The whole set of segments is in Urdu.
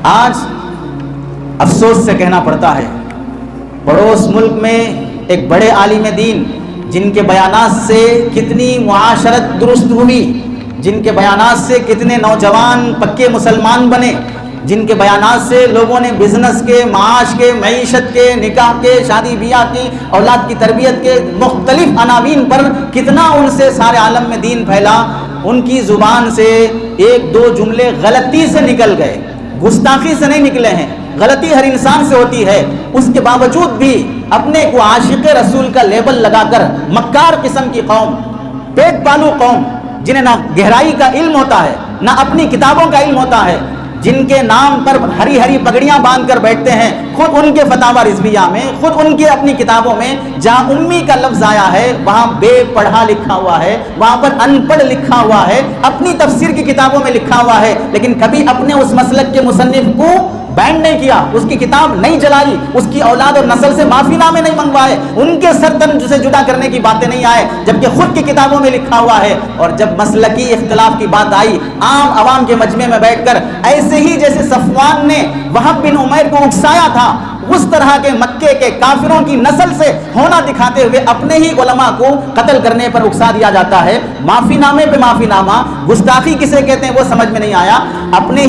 آج افسوس سے کہنا پڑتا ہے، پڑوس ملک میں ایک بڑے عالم دین جن کے بیانات سے کتنی معاشرت درست ہوئی، جن کے بیانات سے کتنے نوجوان پکے مسلمان بنے، جن کے بیانات سے لوگوں نے بزنس کے، معاش کے، معیشت کے، نکاح کے، شادی بیاہ کی، اولاد کی تربیت کے مختلف عناوین پر کتنا ان سے سارے عالم میں دین پھیلا، ان کی زبان سے ایک دو جملے غلطی سے نکل گئے، گستاخی سے نہیں نکلے ہیں۔ غلطی ہر انسان سے ہوتی ہے، اس کے باوجود بھی اپنے کو عاشق رسول کا لیبل لگا کر مکار قسم کی قوم، پیٹ پالو قوم، جنہیں نہ گہرائی کا علم ہوتا ہے نہ اپنی کتابوں کا علم ہوتا ہے، جن کے نام پر ہری ہری پگڑیاں باندھ کر بیٹھتے ہیں، خود ان کے فتاوی رضویہ میں، خود ان کے اپنی کتابوں میں جہاں امی کا لفظ آیا ہے وہاں بے پڑھا لکھا ہوا ہے، وہاں پر ان پڑھ لکھا ہوا ہے، اپنی تفسیر کی کتابوں میں لکھا ہوا ہے، لیکن کبھی اپنے اس مسلک کے مصنف کو بینڈ نہیں کیا، اس کی کتاب نہیں جلائی، اس کی اولاد اور نسل سے معافی نامے نہیں منگوائے، ان کے سر تن سے جدا کرنے کی باتیں نہیں آئے، جبکہ خود کی کتابوں میں لکھا ہوا ہے۔ اور جب مسلکی اختلاف کی بات آئی، عام عوام کے مجمع میں بیٹھ کر ایسے ہی جیسے صفوان نے وہب بن عمیر کو اکسایا تھا، اس طرح کے مکے کے کافروں کی نسل سے ہونا دکھاتے ہوئے اپنے ہی علماء کو قتل کرنے پر اکسا دیا جاتا ہے۔ معافی نامے پہ معافی نامہ، گستاخی کسے کہتے ہیں وہ سمجھ میں نہیں آیا۔ اپنے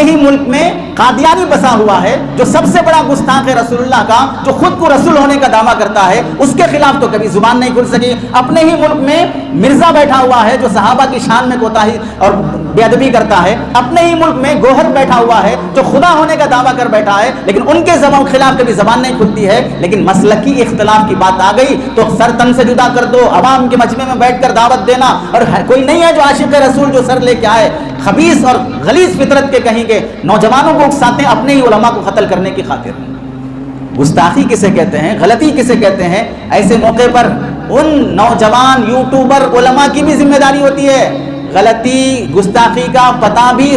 ہی ملک میں قادیانی بسا ہوا ہے، جو سب سے بڑا گستاخ ہے رسول اللہ کا، جو خود کو رسول ہونے کا دعویٰ کرتا ہے، اس کے خلاف تو کبھی زبان نہیں کھل سکی۔ اپنے ہی ملک میں مرزا بیٹھا ہوا ہے جو صحابہ کی شان میں کوتاہی اور بے ادبی کرتا ہے۔ اپنے ہی ملک میں گوہر بیٹھا ہوا ہے جو خدا ہونے کا دعویٰ کر بیٹھا ہے، لیکن ان کے خلاف کبھی زبان نہیں کھلتی ہے۔ لیکن مسلکی اختلاف کی بات آ گئی تو سر تن سے جدا کر دو، عوام کے مجمع میں بیٹھ کر دعوت دینا، اور کوئی نہیں ہے جو عاشق رسول جو سر لے کے آئے، خبیث اور غلیظ فطرت کے کہیں گے نوجوانوں کو اکساتے ہیں اپنے ہی علماء کو قتل کرنے کی خاطر۔ گستاخی کسے کہتے ہیں، غلطی کسے کہتے ہیں؟ ایسے موقع پر ان نوجوان یوٹیوبر علماء کی بھی ذمہ داری ہوتی ہے۔ غلطی گستاخی کا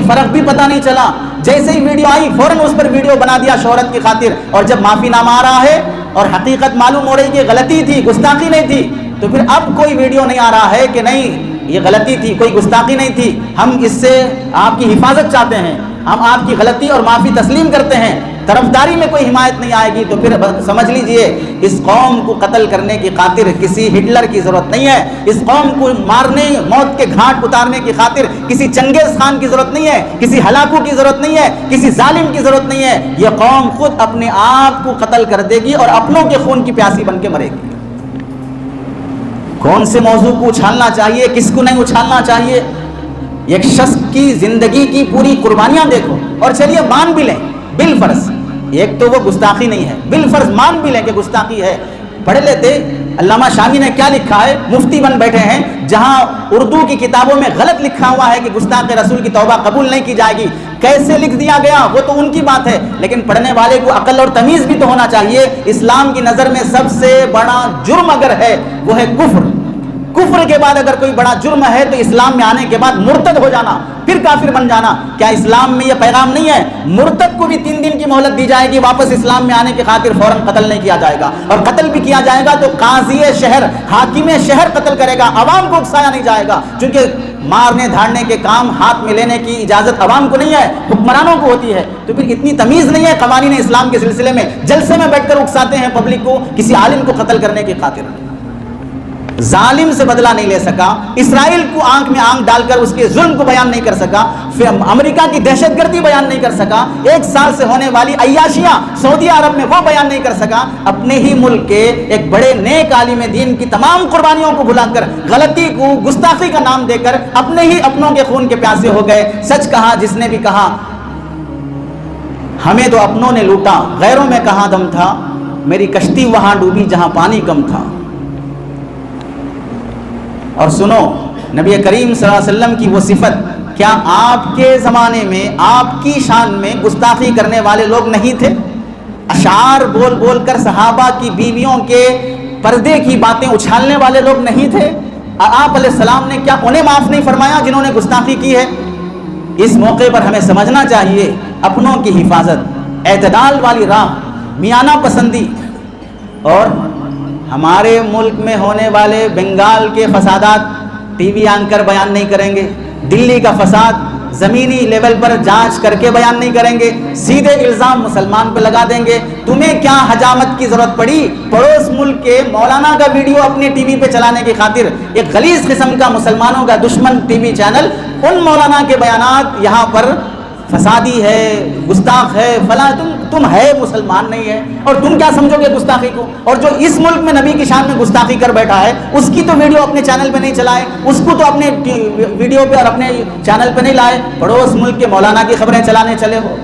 فرق بھی پتہ نہیں چلا، جیسے ہی ویڈیو آئی فوراً اس پر ویڈیو بنا دیا شہرت کی خاطر، اور جب معافی نامہ آ رہا ہے اور حقیقت معلوم ہو رہی کہ غلطی تھی، گستاخی نہیں تھی، تو پھر اب کوئی ویڈیو نہیں آ رہا ہے کہ نہیں یہ غلطی تھی، کوئی گستاخی نہیں تھی، ہم اس سے آپ کی حفاظت چاہتے ہیں، ہم آپ کی غلطی اور معافی تسلیم کرتے ہیں، طرفداری میں کوئی حمایت نہیں آئے گی، تو پھر سمجھ لیجئے اس قوم کو قتل کرنے کی خاطر کسی ہٹلر کی ضرورت نہیں ہے، اس قوم کو مارنے، موت کے گھاٹ اتارنے کی خاطر کسی چنگیز خان کی ضرورت نہیں ہے، کسی ہلاکو کی ضرورت نہیں ہے، کسی ظالم کی ضرورت نہیں ہے۔ یہ قوم خود اپنے آپ کو قتل کر دے گی اور اپنوں کے خون کی پیاسی بن کے مرے گی۔ کون سے موضوع کو اچھالنا چاہیے، کس کو نہیں اچھالنا چاہیے، ایک شخص کی زندگی کی پوری قربانیاں دیکھو، اور چلیے مان بھی لیں بالفرض، ایک تو وہ گستاخی نہیں ہے، بالفرض مان بھی لیں کہ گستاخی ہے۔ پڑھ لیتے علامہ شامی نے کیا لکھا ہے، مفتی بن بیٹھے ہیں، جہاں اردو کی کتابوں میں غلط لکھا ہوا ہے کہ گستاخ رسول کی توبہ قبول نہیں کی جائے گی، کیسے لکھ دیا گیا وہ تو ان کی بات ہے، لیکن پڑھنے والے کو عقل اور تمیز بھی تو ہونا چاہیے۔ اسلام کی نظر میں سب سے بڑا جرم اگر ہے وہ ہے کفر۔ کفر کے بعد اگر کوئی بڑا جرم ہے تو اسلام میں آنے کے بعد مرتد ہو جانا، پھر کافر بن جانا۔ کیا اسلام میں یہ پیغام نہیں ہے؟ مرتد کو بھی 3 دن کی مہلت دی جائے گی، واپس اسلام میں آنے کی خاطر فوراً قتل نہیں کیا جائے گا، اور قتل بھی کیا جائے گا تو قاضی شہر، حاکم شہر قتل کرے گا، عوام کو اکسایا نہیں جائے گا، چونکہ مارنے دھاڑنے کے کام ہاتھ میں لینے کی اجازت عوام کو نہیں ہے، حکمرانوں کو ہوتی ہے۔ تو پھر اتنی تمیز نہیں ہے قوانین اسلام کے سلسلے میں، جلسے میں بیٹھ کر اکساتے ہیں پبلک کو کسی عالم کو قتل کرنے کی خاطر۔ ظالم سے بدلہ نہیں لے سکا، اسرائیل کو آنکھ میں آنکھ ڈال کر اس کے ظلم کو بیان نہیں کر سکا، پھر امریکہ کی دہشت گردی بیان نہیں کر سکا، 1 سال سے ہونے والی عیاشیاں سعودی عرب میں وہ بیان نہیں کر سکا، اپنے ہی ملک کے ایک بڑے نیک عالم دین کی تمام قربانیوں کو بھلا کر، غلطی کو گستاخی کا نام دے کر اپنے ہی اپنوں کے خون کے پیاسے ہو گئے۔ سچ کہا جس نے بھی کہا، ہمیں تو اپنوں نے لوٹا، غیروں میں کہاں دم تھا، میری کشتی وہاں ڈوبی جہاں پانی کم تھا۔ اور سنو نبی کریم صلی اللہ علیہ وسلم کی وہ صفت، کیا آپ کے زمانے میں آپ کی شان میں گستاخی کرنے والے لوگ نہیں تھے؟ اشعار بول بول کر صحابہ کی بیویوں کے پردے کی باتیں اچھالنے والے لوگ نہیں تھے؟ آپ علیہ السلام نے کیا انہیں معاف نہیں فرمایا جنہوں نے گستاخی کی ہے؟ اس موقع پر ہمیں سمجھنا چاہیے اپنوں کی حفاظت، اعتدال والی راہ، میانہ پسندی، اور ہمارے ملک میں ہونے والے بنگال کے فسادات ٹی وی اینکر بیان نہیں کریں گے، دلی کا فساد زمینی لیول پر جانچ کر کے بیان نہیں کریں گے، سیدھے الزام مسلمان پہ لگا دیں گے۔ تمہیں کیا حجامت کی ضرورت پڑی پڑوس ملک کے مولانا کا ویڈیو اپنے ٹی وی پہ چلانے کی خاطر؟ ایک غلیظ قسم کا مسلمانوں کا دشمن ٹی وی چینل ان مولانا کے بیانات یہاں پر فسادی ہے، گستاخ ہے، فلاں۔ تم ہے مسلمان نہیں ہے، اور تم کیا سمجھو گے گستاخی کو؟ اور جو اس ملک میں نبی کی شان میں گستاخی کر بیٹھا ہے اس کی تو ویڈیو اپنے چینل پہ نہیں چلائے، اس کو تو اپنے ویڈیو پہ اور اپنے چینل پہ نہیں لائے، پڑوس ملک کے مولانا کی خبریں چلانے چلے ہو۔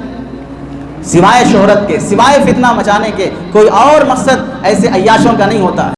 سوائے شہرت کے، سوائے فتنہ مچانے کے کوئی اور مقصد ایسے عیاشوں کا نہیں ہوتا ہے۔